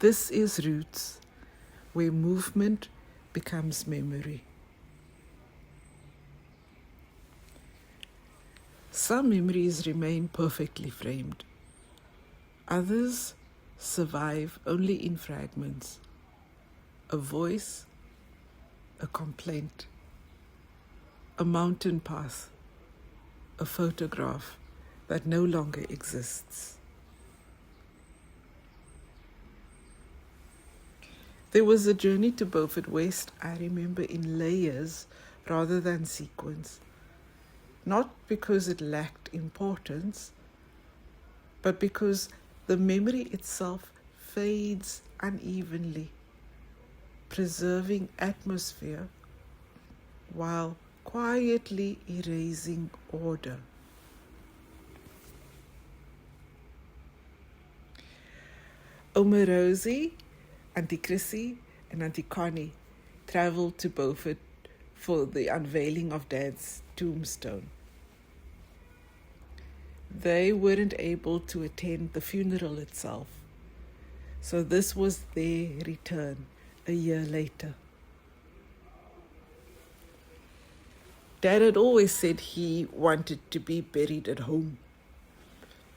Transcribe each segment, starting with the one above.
This is roots, where movement becomes memory. Some memories remain perfectly framed. Others survive only in fragments. A voice, a complaint, a mountain path, a photograph that no longer exists. There was a journey to Beaufort West I remember in layers rather than sequence. Not because it lacked importance, but because the memory itself fades unevenly, preserving atmosphere while quietly erasing order. Oma Rosie, Auntie Chrissy, and Auntie Connie travelled to Beaufort for the unveiling of Dad's tombstone. They weren't able to attend the funeral itself, so this was their return a year later. Dad had always said he wanted to be buried at home,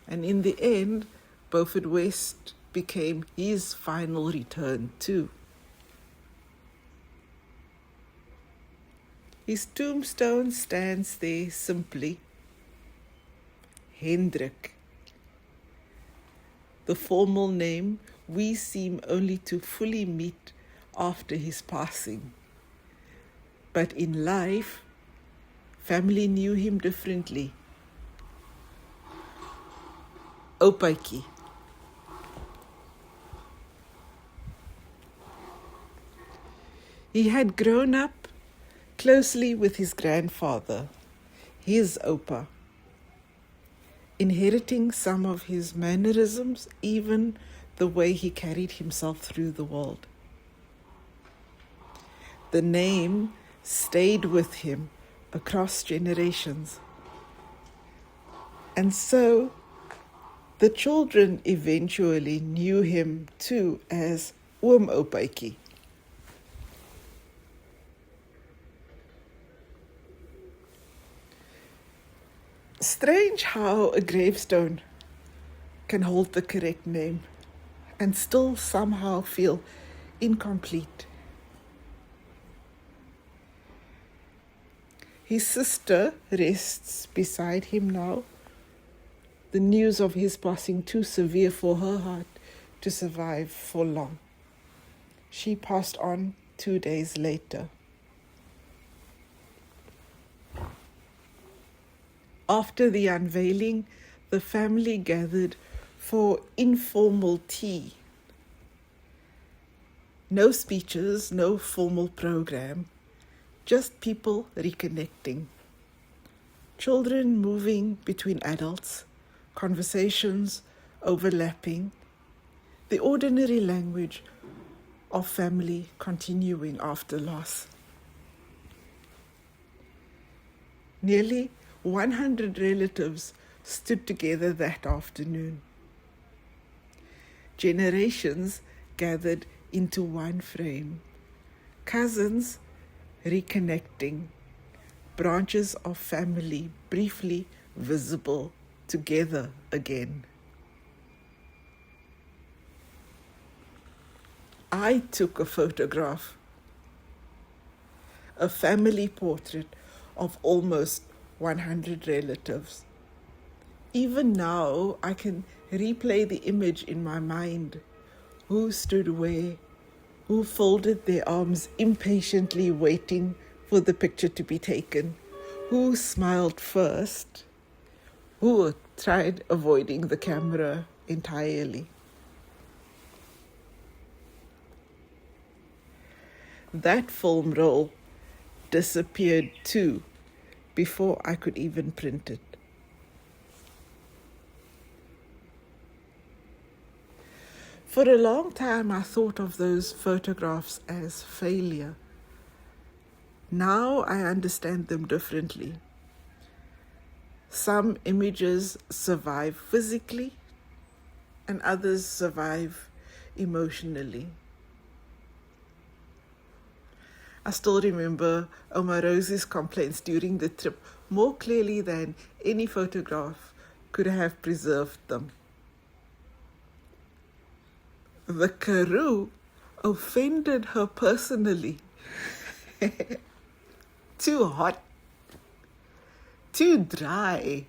and in the end, Beaufort West became his final return too. His tombstone stands there simply, Hendrik, the formal name we seem only to fully meet after his passing. But in life, family knew him differently. Oupatjie. He had grown up closely with his grandfather, his Oupa, inheriting some of his mannerisms, even the way he carried himself through the world. The name stayed with him across generations. And so the children eventually knew him too as Oupatjie. Strange how a gravestone can hold the correct name and still somehow feel incomplete. His sister rests beside him now, the news of his passing too severe for her heart to survive for long. She passed on 2 days later. After the unveiling, the family gathered for informal tea. No speeches, no formal program, just people reconnecting. Children moving between adults, conversations overlapping, the ordinary language of family continuing after loss. Nearly 100 relatives stood together that afternoon. Generations gathered into one frame. Cousins reconnecting. Branches of family briefly visible together again. I took a photograph, a family portrait of almost 100 relatives. Even now, I can replay the image in my mind. Who stood where? Who folded their arms impatiently waiting for the picture to be taken? Who smiled first? Who tried avoiding the camera entirely? That film roll disappeared too, before I could even print it. For a long time, I thought of those photographs as failure. Now I understand them differently. Some images survive physically, and others survive emotionally. I still remember Oma Rosie's complaints during the trip more clearly than any photograph could have preserved them. The Karoo offended her personally. Too hot, too dry,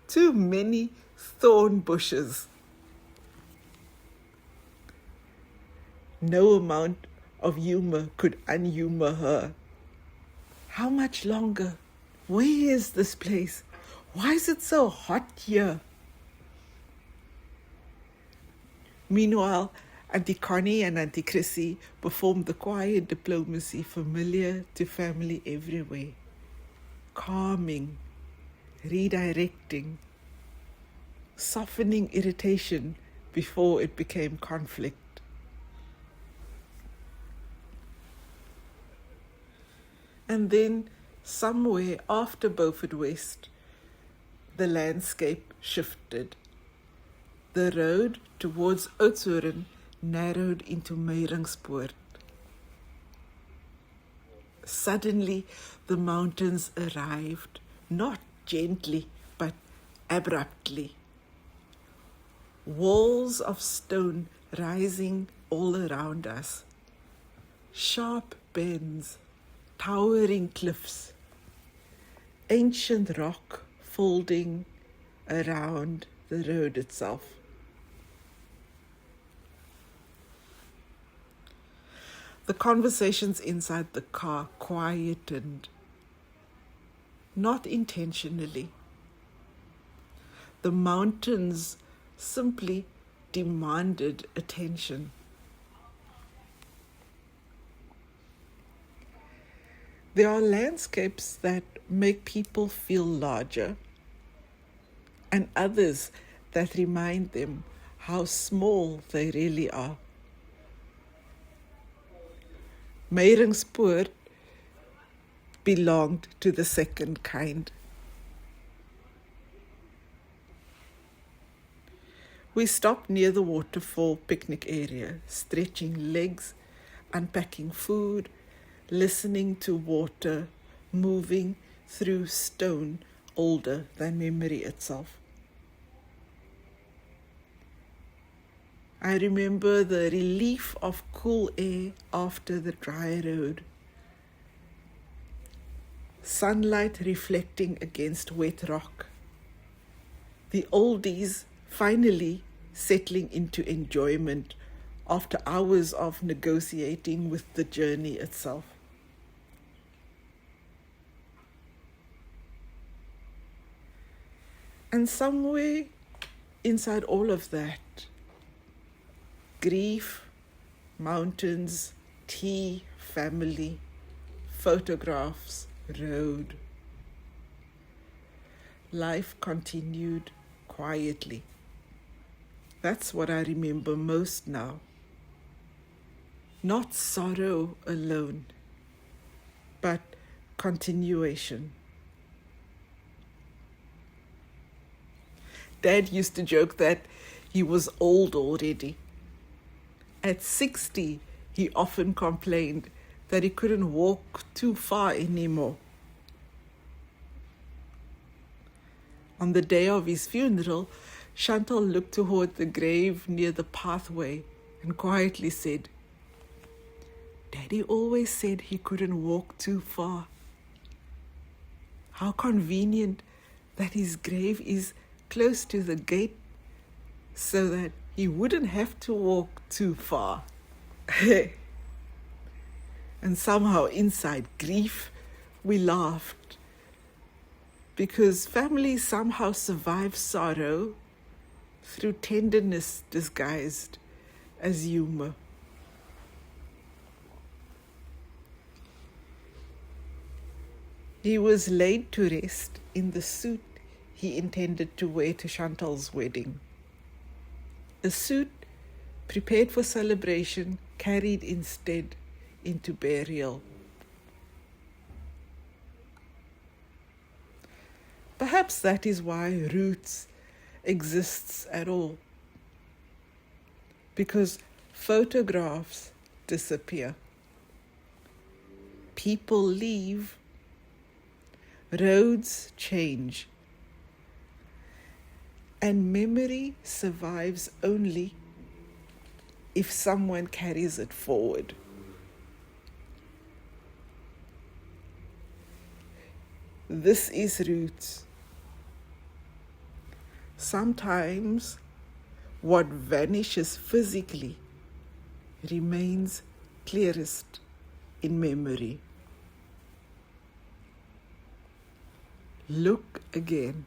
too many thorn bushes. No amount of humor could unhumor her. How much longer? Where is this place? Why is it so hot here? Meanwhile, Auntie Connie and Auntie Chrissy performed the quiet diplomacy familiar to family everywhere. Calming, redirecting, softening irritation before it became conflict. And then, somewhere after Beaufort West, the landscape shifted. The road towards Oudtshoorn narrowed into Meyringspoort. Suddenly, the mountains arrived, not gently, but abruptly. Walls of stone rising all around us. Sharp bends, towering cliffs, ancient rock folding around the road itself. The conversations inside the car quietened, not intentionally. The mountains simply demanded attention. There are landscapes that make people feel larger, and others that remind them how small they really are. Meyringspoort belonged to the second kind. We stopped near the waterfall picnic area, stretching legs, unpacking food, listening to water moving through stone older than memory itself. I remember the relief of cool air after the dry road. Sunlight reflecting against wet rock. The oldies finally settling into enjoyment after hours of negotiating with the journey itself. And somewhere inside all of that, grief, mountains, tea, family, photographs, road. Life continued quietly. That's what I remember most now. Not sorrow alone, but continuation. Dad used to joke that he was old already. At 60, he often complained that he couldn't walk too far anymore. On the day of his funeral, Chantal looked toward the grave near the pathway and quietly said, "Daddy always said he couldn't walk too far. How convenient that his grave is close to the gate so that he wouldn't have to walk too far." And somehow inside grief, we laughed because family somehow survives sorrow through tenderness disguised as humor. He was laid to rest in the suit he intended to wear to Chantal's wedding. A suit prepared for celebration, carried instead into burial. Perhaps that is why roots exists at all. because photographs disappear. People leave. Roads change. And memory survives only if someone carries it forward. This is roots. Sometimes what vanishes physically remains clearest in memory. Look again.